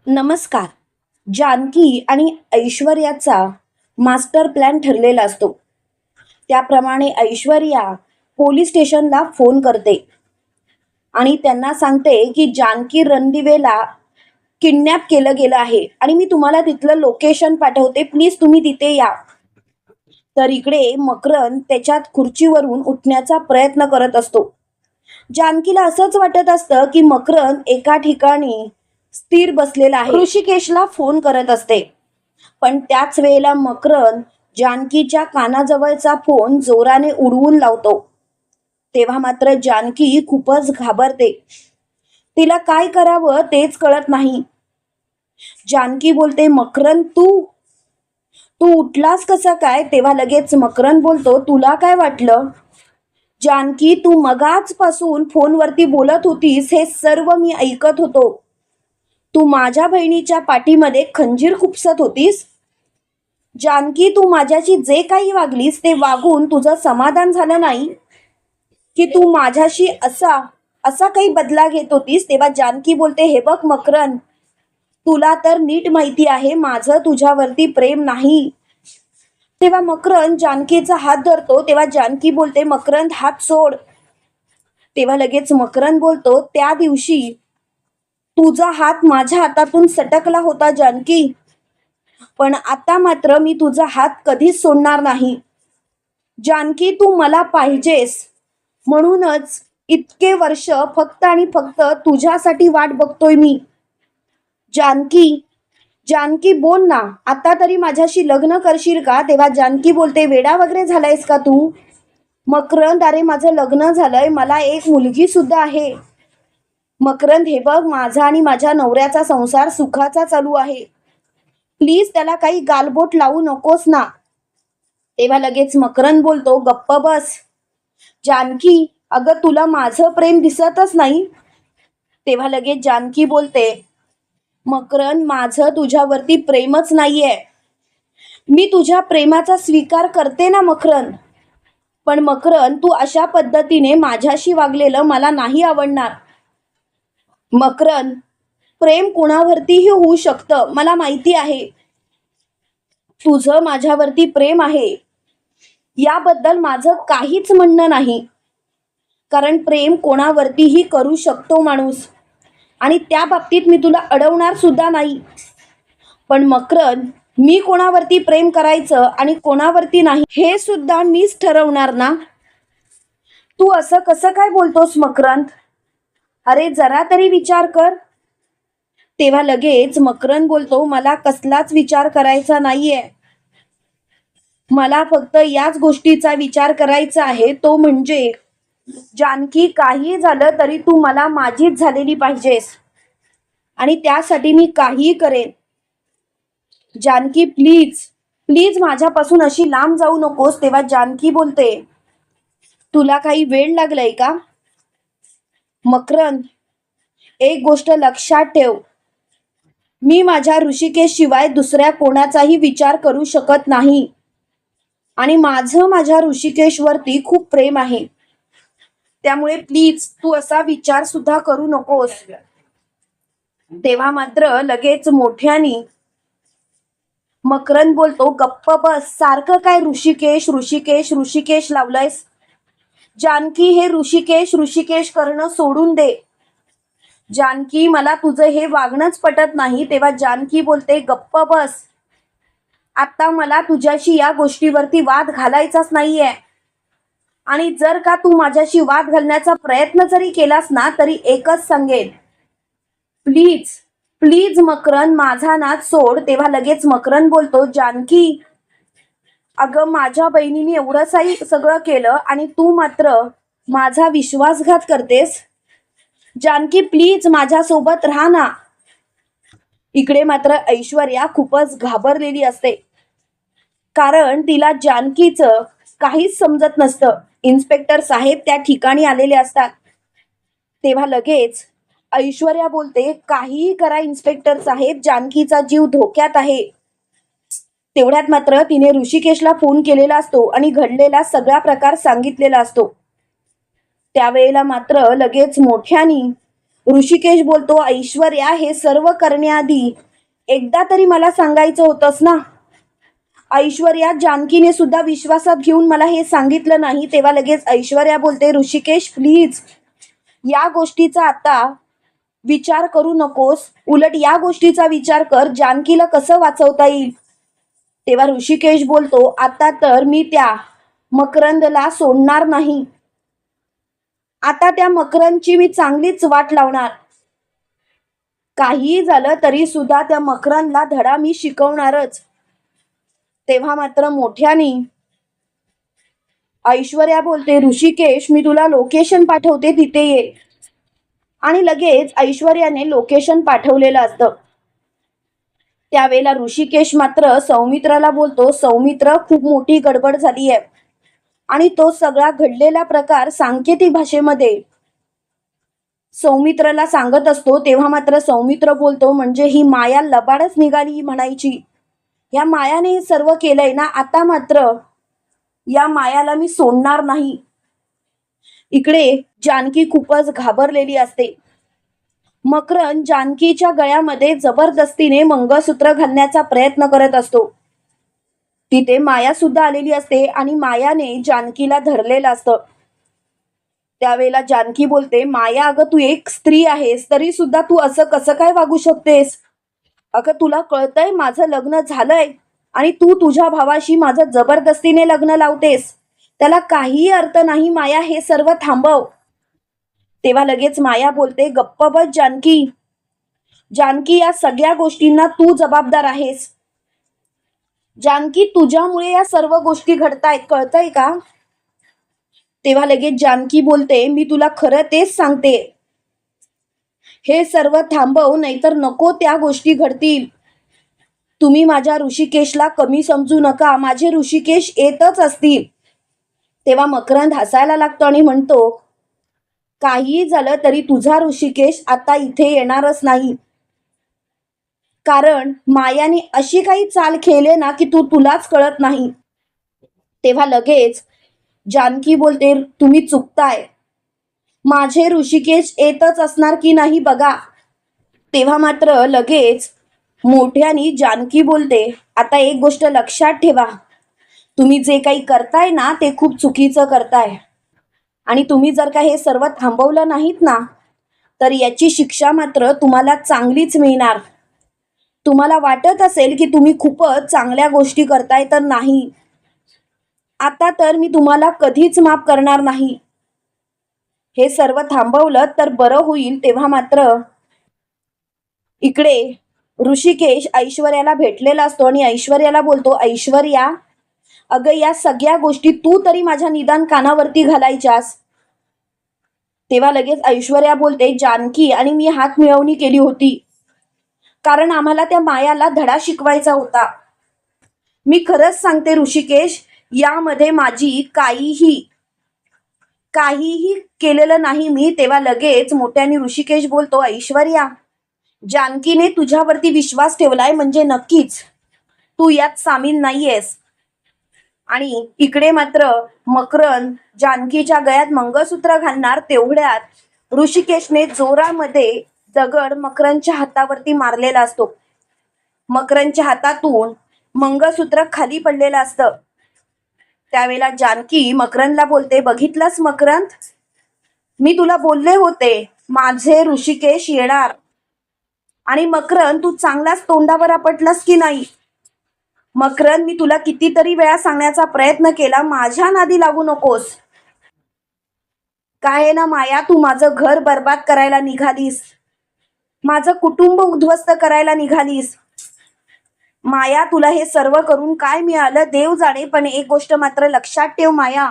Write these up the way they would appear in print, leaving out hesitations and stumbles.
नमस्कार. जानकी आणि ऐश्वर्याचा master plan ठरलेला असतो. त्याप्रमाणे ऐश्वर्या पोलीस स्टेशनला फोन करते आणि त्यांना सांगते की जानकी रणदिवेला किडनॅप केलं गेलं आहे आणि मी तुम्हाला तिथलं लोकेशन पाठवते, प्लीज तुम्ही तिथे या. तर इकडे मकरंद त्याच्यात खुर्चीवरून उठण्याचा प्रयत्न करत असतो. जानकीला असंच वाटत असतं की मकरंद एका ठिकाणी स्थिर बसलेला आहे. ऋषिकेशला फोन करत असते, पण त्याच वेळेला मकरंद जानकीच्या कानाजवळचा फोन जोराने उडवून लावतो. तेव्हा मात्र जानकी खूपच घाबरते. तिला काय करावं तेच कळत नाही. जानकी बोलते, मकरंद तू तू उठलास कसा काय? तेव्हा लगेच मकरंद बोलतो, तुला काय वाटलं? जानकी, तू मगाचपासून फोनवरती बोलत होतीस हे सर्व मी ऐकत होतो. तू माझ्या बहिणीच्या पाठीमध्ये खंजीर खुपसत होतीस. जानकी, तू माझ्याशी जे काही वागलीस ते वागून तुझं समाधान झालं नाही की तू माझ्याशी असा असा काही बदला घेत होतीस. तेव्हा जानकी बोलते, हे बघ मकरंद, तुला तर नीट माहिती आहे माझं तुझ्यावरती प्रेम नाही. तेव्हा मकरंद जानकीचा हात धरतो. तेव्हा जानकी बोलते, मकरंद हात सोड. तेव्हा लगेच मकरंद बोलतो, त्या दिवशी तुझा हात माझ्या हातातून सटकला होता जानकी, पण आता मात्र मी तुझा हात कधीच सोडणार नाही. जानकी, तू मला पाहिजेस म्हणूनच इतके वर्ष फक्त आणि फक्त तुझ्यासाठी वाट बघतोय मी. जानकी, जानकी बोल ना, आता तरी माझ्याशी लग्न करशील का? तेव्हा जानकी बोलते, वेडा वगैरे झालायस का तू? मकरंद, अरे माझं लग्न झालंय, मला एक मुलगी सुद्धा आहे. मकरंद, हे बघ, माझा आणि माझ्या नवऱ्याचा संसार सुखाचा चालू आहे, प्लीज त्याला काही गालबोट लावू नकोस ना. तेव्हा लगेच मकरंद बोलतो, गप्प बस. जानकी, अगं तुला माझं प्रेम दिसतच नाही. तेव्हा लगेच जानकी बोलते, मकरंद, माझं तुझ्यावरती प्रेमच नाहीये. मी तुझ्या प्रेमाचा स्वीकार करते ना मकरंद, पण मकरंद तू अशा पद्धतीने माझ्याशी वागलेलं मला नाही आवडणार. मकरंद, प्रेम कुणावरतीही होऊ शकतं, मला माहिती आहे. तुझं माझ्यावरती प्रेम आहे याबद्दल माझं काहीच म्हणणं नाही, कारण प्रेम कोणावरतीही करू शकतो माणूस, आणि त्या बाबतीत मी तुला अडवणार सुद्धा नाही. पण मकरंद, मी कोणावरती प्रेम करायचं आणि कोणावरती नाही हे सुद्धा मीच ठरवणार ना. तू असं कसं काय बोलतोस मकरंद? अरे जरा तरी विचार कर. तेव्हा लगेच मकरंद बोलतो, मला कसलाच विचार करायचा नाहीये. मला फक्त याच गोष्टीचा विचार करायचा आहे, तो म्हणजे जानकी, काही झालं तरी तू मला माझीच झालेली पाहिजेस आणि त्यासाठी मी काहीही करेन. जानकी, प्लीज प्लीज माझ्यापासून अशी लांब जाऊ नकोस. तेव्हा जानकी बोलते, तुला काही वेळ लागलाय का? मकरंद, एक गोष्ट लक्षात ठेव, मी माझ्या ऋषिकेश शिवाय दुसऱ्या कोणाचाही विचार करू शकत नाही आणि माझं माझ्या ऋषिकेशवरती खूप प्रेम आहे. त्यामुळे प्लीज तू असा विचार सुद्धा करू नकोस. तेव्हा मात्र लगेच मोठ्यानी मकरंद बोलतो, गप्प बस. सारखं काय ऋषिकेश ऋषिकेश ऋषिकेश लावलंयस? जानकी, हे ऋषिकेश ऋषिकेश करणं सोडून दे. जानकी, मला तुझं हे वागणंच पटत नाही. तेव्हा जानकी बोलते, गप्प बस. आता मला तुझ्याशी या गोष्टीवरती वाद घालायचाच नाहीये, आणि जर का तू माझ्याशी वाद घालण्याचा प्रयत्न जरी केलास ना तरी एकच सांगेन, प्लीज प्लीज मकरंद, माझा नाद सोड. तेव्हा लगेच मकरंद बोलतो, जानकी, अगं माझ्या बहिणीने एवढं सगळं केलं आणि तू मात्र माझा विश्वासघात करतेस. जानकी, प्लीज माझ्यासोबत राहा ना. इकडे मात्र ऐश्वर्या खूपच घाबरलेली असते, कारण तिला जानकीचं काहीच समजत नसतं. इन्स्पेक्टर साहेब त्या ठिकाणी आलेले असतात. तेव्हा लगेच ऐश्वर्या बोलते, काहीही करा इन्स्पेक्टर साहेब, जानकीचा जीव धोक्यात आहे. तेवढ्यात मात्र तिने ऋषिकेशला फोन केलेला असतो आणि घडलेला सगळा प्रकार सांगितलेला असतो. त्यावेळेला मात्र लगेच मोठ्यानी ऋषिकेश बोलतो, ऐश्वर्या हे सर्व करण्याआधी एकदा तरी मला सांगायचं होतंस ना. ऐश्वर्या जानकीने सुद्धा विश्वासात घेऊन मला हे सांगितलं नाही. तेव्हा लगेच ऐश्वर्या बोलते, ऋषिकेश प्लीज या गोष्टीचा आता विचार करू नकोस, उलट या गोष्टीचा विचार कर जानकीला कसं वाचवता येईल. तेव्हा ऋषिकेश बोलतो, आता तर मी त्या मकरंदला सोडणार नाही. आता त्या मकरंदची मी चांगलीच वाट लावणार. काहीही झालं तरी सुद्धा त्या मकरंदला धडा मी शिकवणारच. तेव्हा मात्र मोठ्याने ऐश्वर्या बोलते, ऋषिकेश मी तुला लोकेशन पाठवते, तिथे ये. आणि लगेच ऐश्वर्याने लोकेशन पाठवलेलं असतं. त्यावेळेला ऋषिकेश मात्र सौमित्राला बोलतो, सौमित्र खूप मोठी गडबड झाली आहे. आणि तो सगळा घडलेला प्रकार सांकेतिक भाषेमध्ये सौमित्राला सांगत असतो. तेव्हा मात्र सौमित्र बोलतो, म्हणजे ही माया लबाडच निघाली म्हणायची. या मायाने हे सर्व केलंय ना, आता मात्र या मायाला मी सोडणार नाही. इकडे जानकी खूपच घाबरलेली असते. मकरंद जानकीच्या गळ्यामध्ये जबरदस्तीने मंगळसूत्र घालण्याचा प्रयत्न करत असतो. तिथे माया सुद्धा आलेली असते आणि मायाने जानकीला धरलेलं असतं. त्यावेळेला जानकी बोलते, माया अगं तू एक स्त्री आहेस तरी सुद्धा तू असं कसं काय वागू शकतेस. अगं तुला कळतंय माझं लग्न झालंय आणि तू तुझ्या भावाशी माझं जबरदस्तीने लग्न लावतेस. त्याला काहीही अर्थ नाही. माया हे सर्व थांबव. तेव्हा लगेच माया बोलते, गप्प बस जानकी. जानकी या सगळ्या गोष्टींना तू जबाबदार आहेस. जानकी तुझ्यामुळे या सर्व गोष्टी घडतायत, कळतंय का. तेव्हा लगेच जानकी बोलते, मी तुला खरं तेच सांगते. हे सर्व थांबव, नाहीतर नको त्या गोष्टी घडतील. तुम्ही माझ्या ऋषिकेशला कमी समजू नका. माझे ऋषिकेश येतच असतील. तेव्हा मकरंद हसायला लागतो आणि म्हणतो, काहीही झालं तरी तुझा ऋषिकेश आता इथे येणारच नाही. कारण मायाने अशी काही चाल खेळले ना की तुलाच कळत नाही. तेव्हा लगेच जानकी बोलते, तुम्ही चुकताय. माझे ऋषिकेश येतच असणार की नाही बघा. तेव्हा मात्र लगेच मोठ्यानी जानकी बोलते, आता एक गोष्ट लक्षात ठेवा. तुम्ही जे काही करताय ना ते खूप चुकीचं करताय. आणि तुम्ही जर का हे सर्व थांबवलं नाहीत ना तर याची शिक्षा मात्र तुम्हाला चांगलीच मिळणार. तुम्हाला वाटत असेल की तुम्ही खूपच चांगल्या गोष्टी करताय, तर नाही. आता तर मी तुम्हाला कधीच माफ करणार नाही. हे सर्व थांबवलं तर बरं होईल. तेव्हा मात्र इकडे ऋषिकेश ऐश्वर्याला भेटलेला असतो आणि ऐश्वर्याला बोलतो, ऐश्वर्या अगं या सगळ्या गोष्टी तू तरी माझ्या निदान कानावरती घालायच्यास. तेव्हा लगेच ऐश्वर्या बोलते, जानकी आणि मी हात मिळवणी केली होती. कारण आम्हाला त्या मायाला धडा शिकवायचा होता. मी खरंच सांगते ऋषिकेश, यामध्ये माझी काहीही केलेलं नाही मी. तेव्हा लगेच मोठ्याने ऋषिकेश बोलतो, ऐश्वर्या जानकीने तुझ्यावरती विश्वास ठेवलाय म्हणजे नक्कीच तू यात सामील नाहीयेस. आणि इकडे मात्र मकरंद जानकीच्या गळ्यात मंगळसूत्र घालणार तेवढ्यात ऋषिकेशने जोरामध्ये दगड मकरंदच्या हातावरती मारलेला असतो. मकरंदच्या हातातून मंगळसूत्र खाली पडलेलं असतं. त्यावेळेला जानकी मकरंदला बोलते, बघितलंस मकरंद, मी तुला बोलले होते माझे ऋषिकेश येणार. आणि मकरंद तू चांगलाच तोंडावर आपटलास की नाही. मकरंद मी तुला कितीतरी वेळा सांगण्याचा प्रयत्न केला, माझ्या नादी लागू नकोस. काय ना माया, तू माझं घर बर्बाद करायला निघालीस. माझं कुटुंब उद्ध्वस्त करायला निघालीस. माया तुला हे सर्व करून काय मिळालं देव जाणे. पण एक गोष्ट मात्र लक्षात ठेव माया,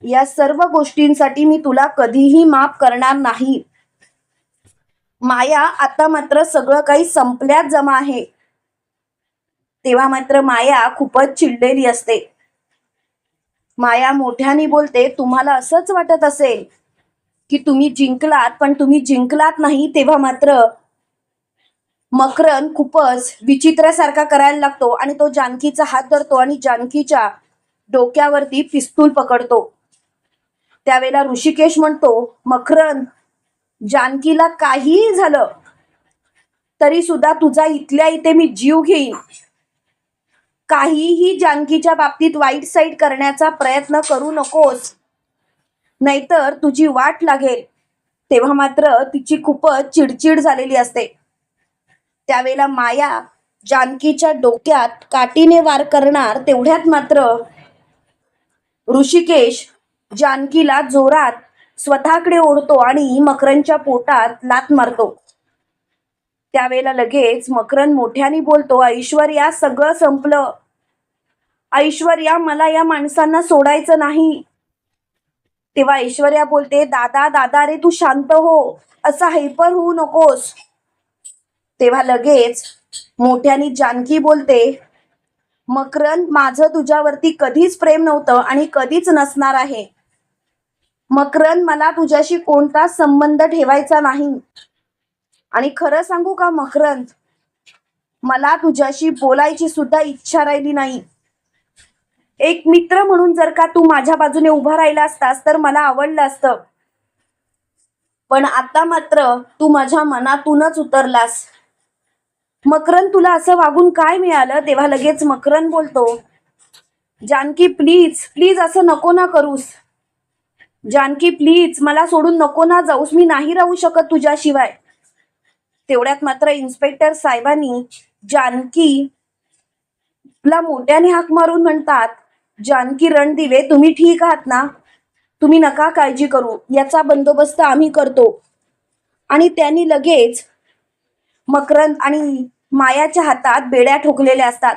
या सर्व गोष्टींसाठी मी तुला कधीही माफ करणार नाही. माया आता मात्र सगळं काही संपल्यात जमा आहे. तेव्हा मात्र माया खूपच चिडलेली असते. माया मोठ्याने बोलते, तुम्हाला असंच वाटत असेल की तुम्ही जिंकलात, पण तुम्ही जिंकलात नाही. तेव्हा मात्र मकरंद खूपच विचित्रासारखा करायला लागतो आणि तो जानकीचा हात धरतो आणि जानकीच्या डोक्यावरती पिस्तूल पकडतो. त्यावेळेला ऋषिकेश म्हणतो, मकरंद जानकीला काहीही झालं तरी सुद्धा तुझा इथल्या इथे मी जीव घेईन. काहीही जानकीच्या बाबतीत वाईट साईड करण्याचा प्रयत्न करू नकोस, नाहीतर तुझी वाट लागेल. तेव्हा मात्र तिची खूपच चिडचिड झालेली असते. त्यावेळेला माया जानकीच्या डोक्यात काठीने वार करणार तेवढ्यात मात्र ऋषिकेश जानकीला जोरात स्वतःकडे ओढतो आणि मकरंदच्या पोटात लाथ मारतो. त्यावेळेला लगेच मकरंद मोठ्याने बोलतो, ऐश्वर्या सगळं संपलं. ऐश्वर्या मला या माणसांना सोडायचं नाही. तेव्हा ऐश्वर्या बोलते, दादा दादा रे तू शांत हो, असा हायपर होऊ नकोस. तेव्हा लगेच मोठ्याने जानकी बोलते, मकरंद माझं तुझ्यावरती कधीच प्रेम नव्हतं आणि कधीच नसणार आहे. मकरंद मला तुझ्याशी कोणताच संबंध ठेवायचा नाही. आणि खरं सांगू का मकरंद, मला तुझ्याशी बोलायची सुद्धा इच्छा राहिली नाही. एक मित्र म्हणून जर का तू माझ्या बाजूने उभा राहिला असतास तर मला आवडलं असतं, पण आता मात्र तू माझ्या मनातूनच उतरलास. मकरंद तुला असं वागून काय मिळालं? तेव्हा लगेच मकरंद बोलतो, जानकी प्लीज प्लीज असं नको ना करूस. जानकी प्लीज मला सोडून नको ना जाऊस, मी नाही राहू शकत तुझ्याशिवाय. तेवढ्यात मात्र इन्स्पेक्टर साहेबांनी जानकीला मोठ्याने हाक मारून म्हणतात, जानकी रणदिवे तुम्ही ठीक आहात ना? तुम्ही नका काळजी करू, याचा बंदोबस्त आम्ही करतो. आणि त्यांनी लगेच मकरंद आणि मायाच्या हातात बेड्या ठोकलेल्या असतात.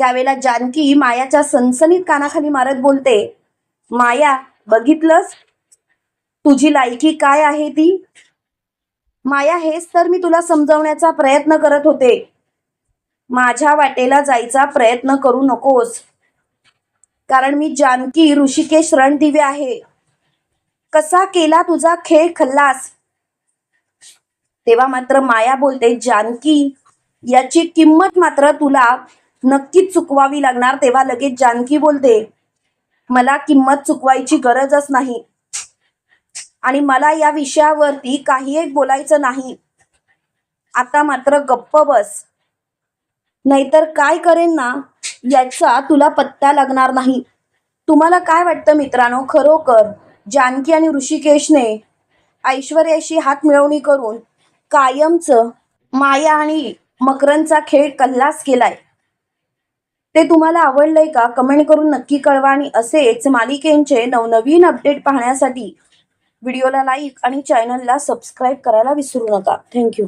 त्यावेळेला जानकी मायाच्या सनसनीत कानाखाली मारत बोलते, माया बघितलंस तुझी लायकी काय आहे ती? माया हेच तर मी तुला समजवण्याचा प्रयत्न करत होते. माझ्या वाटेला जायचा प्रयत्न करू नकोस, कारण मी जानकी ऋषिकेश रणदिवे आहे. कसा केला तुझा खेळ खल्लास. तेव्हा मात्र माया बोलते, जानकी याची किंमत मात्र तुला नक्कीच चुकवावी लागणार. तेव्हा लगेच जानकी बोलते, मला किंमत चुकवायची गरजच नाही आणि मला या विषयावरती काही एक बोलायचं नाही. आता मात्र गप्प बस, नाहीतर काय करेन ना याचा तुला पत्ता लागणार नाही. तुम्हाला काय वाटतं मित्रांनो, खरोखर जानकी आणि ऋषिकेशने ऐश्वर्याशी हात मिळवणी करून कायमचं माया आणि मकरंदचा खेळ कल्लास केलाय? ते तुम्हाला आवडलंय का? कमेंट करून नक्की कळवा. आणि असेच मालिकेंचे नवनवीन अपडेट पाहण्यासाठी व्हिडिओला लाईक आणि चॅनलला सबस्क्राईब करायला विसरू नका. थँक्यू.